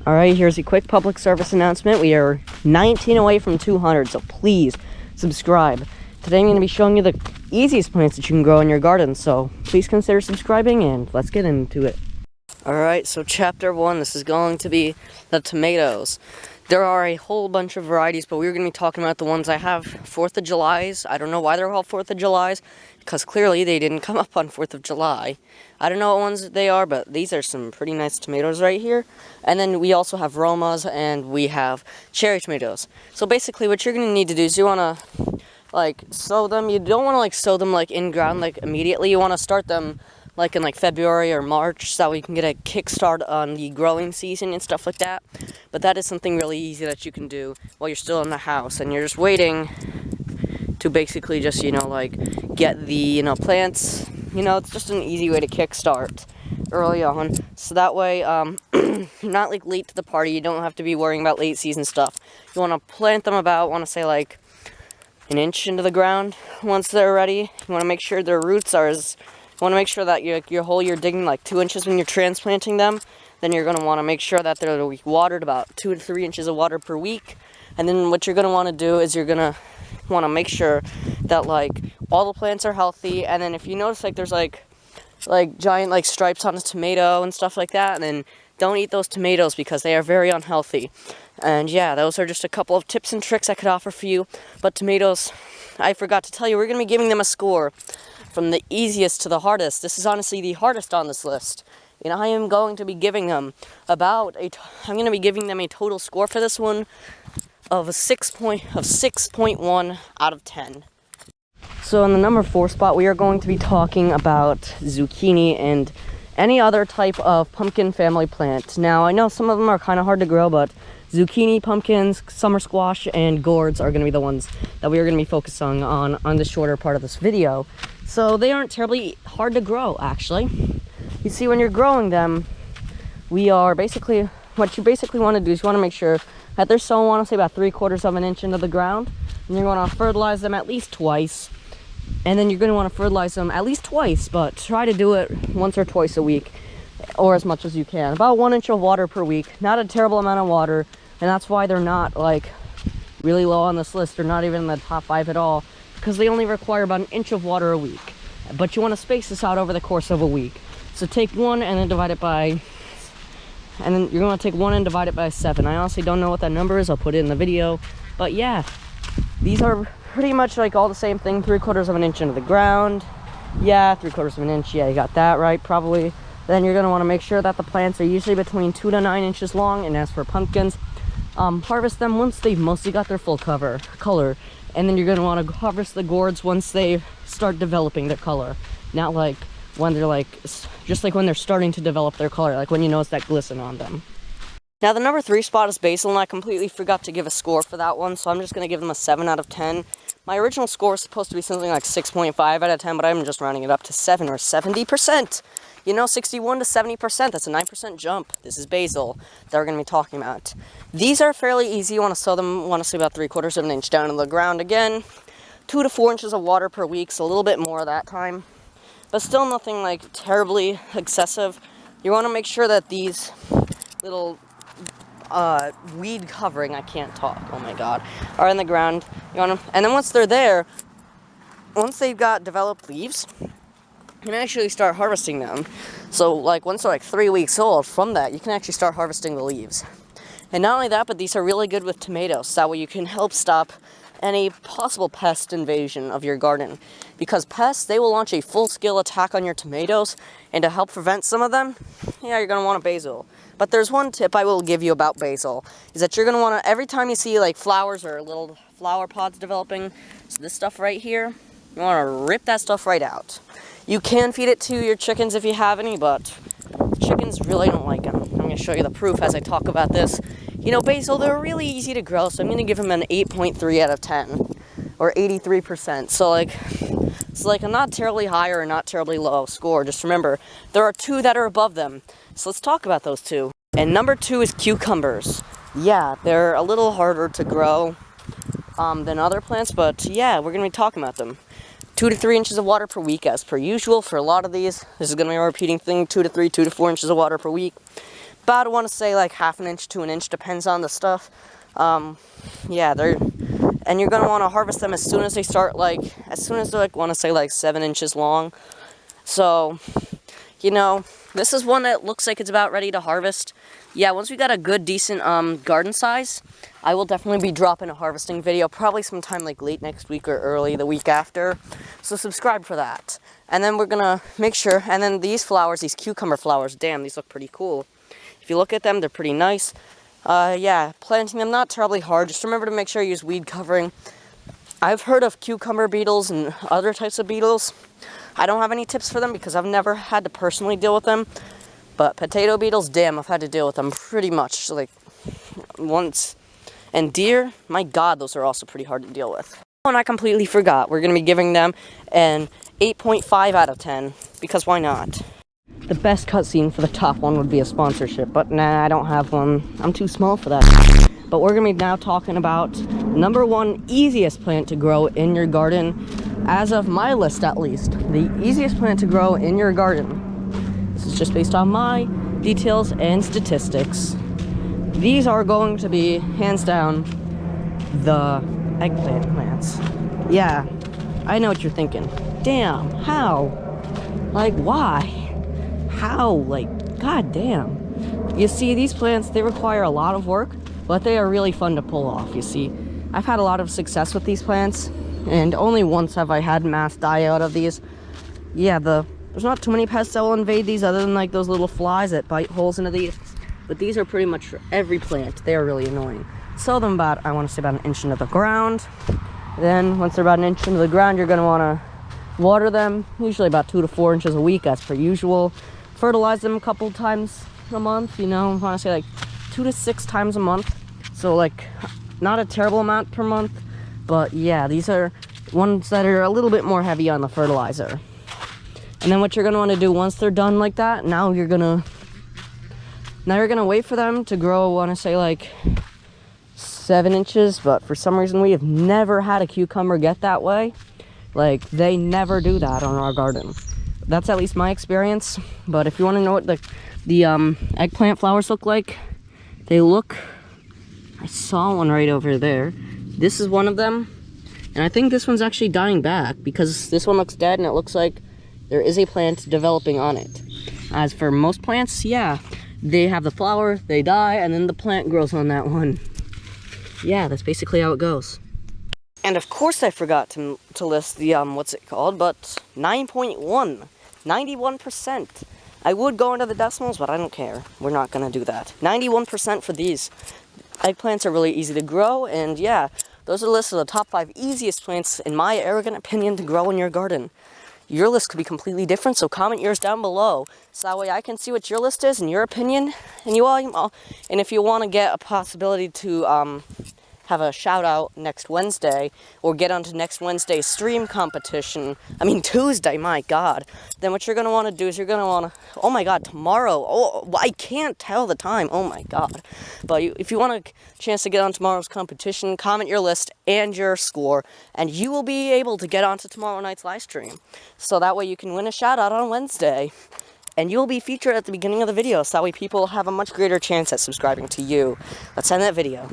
Alright, here's a quick public service announcement. We are 19 away from 200, so please subscribe. Today I'm going to be showing you the easiest plants that you can grow in your garden, so please consider subscribing and let's get into it. Alright, so chapter 1, this is going to be the tomatoes. There are a whole bunch of varieties, but we're going to be talking about the ones I have. 4th of July's. I don't know why they're called 4th of July's, because clearly they didn't come up on 4th of July. I don't know what ones they are, but these are some pretty nice tomatoes right here. And then we also have Romas, and we have cherry tomatoes. So basically what you're going to need to do is you want to, sow them. You don't want to, sow them, in ground, immediately. You want to start them in February or March, so that we can get a kickstart on the growing season and stuff like that. But that is something really easy that you can do while you're still in the house and you're just waiting to basically just, get the, plants. It's just an easy way to kickstart early on. So that way, you're not late to the party. You don't have to be worrying about late season stuff. You want to plant them about, an inch into the ground once they're ready. You want to make sure their roots are you want to make sure that your hole you're digging 2 inches when you're transplanting them. Then you're going to want to make sure that they're watered about 2 to 3 inches of water per week. And then what you're going to want to do is you're going to want to make sure that all the plants are healthy. And then if you notice there's giant stripes on a tomato and stuff like that, and then don't eat those tomatoes because they are very unhealthy. And yeah, those are just a couple of tips and tricks I could offer for you. But tomatoes, I forgot to tell you, we're going to be giving them a score from the easiest to the hardest. This is honestly the hardest on this list. And I am going to be giving them a total score for this one of 6.1 out of 10. So in the number 4 spot, we are going to be talking about zucchini and any other type of pumpkin family plant. Now, I know some of them are kind of hard to grow, but zucchini, pumpkins, summer squash, and gourds are going to be the ones that we are going to be focusing on the shorter part of this video. So they aren't terribly hard to grow, actually. You see, when you're growing them, what you basically want to do is you want to make sure that they're sown, I want to say, about 3/4 of an inch into the ground. And you're going to fertilize them at least twice. And then you're going to want to fertilize them at least twice, but try to do it once or twice a week, or as much as you can. About 1 inch of water per week. Not a terrible amount of water, and that's why they're not really low on this list. They're not even in the top 5 at all, because they only require about 1 inch of water a week. But you want to space this out over the course of a week. So take 1 and then divide it by, and then you're going to take 1 and divide it by 7. I honestly don't know what that number is. I'll put it in the video. But yeah, these are pretty much all the same thing. 3/4 of an inch into the ground. Yeah, 3/4 of an inch. Yeah, you got that right, probably. Then you're going to want to make sure that the plants are usually between 2 to 9 inches long. And as for pumpkins, harvest them once they've mostly got their full color. And then you're going to want to harvest the gourds once they start developing their color. Not when they're just when they're starting to develop their color, when you notice that glisten on them. Now the number 3 spot is Basil, and I completely forgot to give a score for that one, so I'm just going to give them a 7 out of 10. My original score was supposed to be something like 6.5 out of 10, but I'm just rounding it up to 7 or 70%. 61 to 70%, that's a 9% jump. This is Basil that we're going to be talking about. These are fairly easy. You want to sow them, about 3/4 of an inch down in the ground. Again, 2 to 4 inches of water per week, so a little bit more that time. But still nothing terribly excessive. You want to make sure that these little weed covering, I can't talk, oh my god, are in the ground. And then once they're there, once they've got developed leaves, you can actually start harvesting them. So once they're 3 weeks old, from that you can actually start harvesting the leaves. And not only that, but these are really good with tomatoes, so that way you can help stop any possible pest invasion of your garden. Because pests, they will launch a full-scale attack on your tomatoes, and to help prevent some of them, yeah, you're going to want a basil. But there's one tip I will give you about basil, is that you're going to want to, every time you see flowers or little flower pods developing, so this stuff right here, you want to rip that stuff right out. You can feed it to your chickens if you have any, but chickens really don't like them. I'm going to show you the proof as I talk about this. Basil, they're really easy to grow, so I'm going to give them an 8.3 out of 10, or 83%. So it's a not terribly high or not terribly low score. Just remember, there are 2 that are above them. So let's talk about those 2. And number 2 is cucumbers. Yeah, they're a little harder to grow than other plants, but yeah, we're going to be talking about them. 2 to 3 inches of water per week as per usual for a lot of these. This is going to be a repeating thing, 2 to 4 inches of water per week. about, I want to say, like half an inch to an inch, depends on the stuff. Yeah, and you're going to want to harvest them as soon as they start, like, as soon as they're, like, want to say, like, 7 inches long. So, you know, this is one that looks like it's about ready to harvest. Yeah, once we got a good, decent garden size, I will definitely be dropping a harvesting video, probably sometime like late next week or early the week after. So subscribe for that. And then we're gonna make sure, and then these flowers, these cucumber flowers, damn, these look pretty cool. If you look at them, they're pretty nice. Yeah, planting them not terribly hard. Just remember to make sure you use weed covering. I've heard of cucumber beetles and other types of beetles. I don't have any tips for them because I've never had to personally deal with them. But potato beetles, damn, I've had to deal with them pretty much, like, once. And deer, my God, those are also pretty hard to deal with. And I completely forgot, we're going to be giving them an 8.5 out of 10, because why not? The best cutscene for the top one would be a sponsorship, but nah, I don't have one. I'm too small for that. But we're going to be now talking about #1 easiest plant to grow in your garden, as of my list at least. The easiest plant to grow in your garden. This is just based on my details and statistics. These are going to be, hands down, the eggplant plants. Yeah, I know what you're thinking. Damn, how? Like, why? How? Like, god damn. You see, these plants, they require a lot of work, but they are really fun to pull off, you see. I've had a lot of success with these plants, and only once have I had mass die out of these. Yeah, there's not too many pests that will invade these other than like those little flies that bite holes into these. But these are pretty much for every plant. They are really annoying. Sow them about, I want to say about 1 inch into the ground. Then once they're about 1 inch into the ground, you're going to want to water them, usually about 2 to 4 inches a week as per usual. Fertilize them a couple times a month, you know, I want to say like 2 to 6 times a month. So like not a terrible amount per month, but yeah, these are ones that are a little bit more heavy on the fertilizer. And then what you're going to want to do once they're done like that, now you're going to wait for them to grow, I want to say like 7 inches, but for some reason we have never had a cucumber get that way. Like, they never do that on our garden. That's at least my experience. But if you want to know what the eggplant flowers look like, they look, I saw one right over there. This is one of them, and I think this one's actually dying back because this one looks dead and it looks like there is a plant developing on it. As for most plants, yeah, they have the flower, they die, and then the plant grows on that one. Yeah, that's basically how it goes. And of course I forgot to list the, what's it called, but 9.1, 91%. I would go into the decimals, but I don't care. We're not gonna do that. 91% for these. Eggplants are really easy to grow, and yeah, those are the list of the top 5 easiest plants, in my arrogant opinion, to grow in your garden. Your list could be completely different, so comment yours down below, so that way I can see what your list is and your opinion. And and if you want to get a possibility to have a shout out next Wednesday, or get onto next Wednesday's stream competition, I mean Tuesday, my God, then what you're going to want to do is you're going to want to, oh my God, tomorrow, oh, I can't tell the time, oh my God, but if you want a chance to get on tomorrow's competition, comment your list and your score, and you will be able to get onto tomorrow night's live stream, so that way you can win a shout out on Wednesday. And you'll be featured at the beginning of the video, so that way people have a much greater chance at subscribing to you. Let's end that video.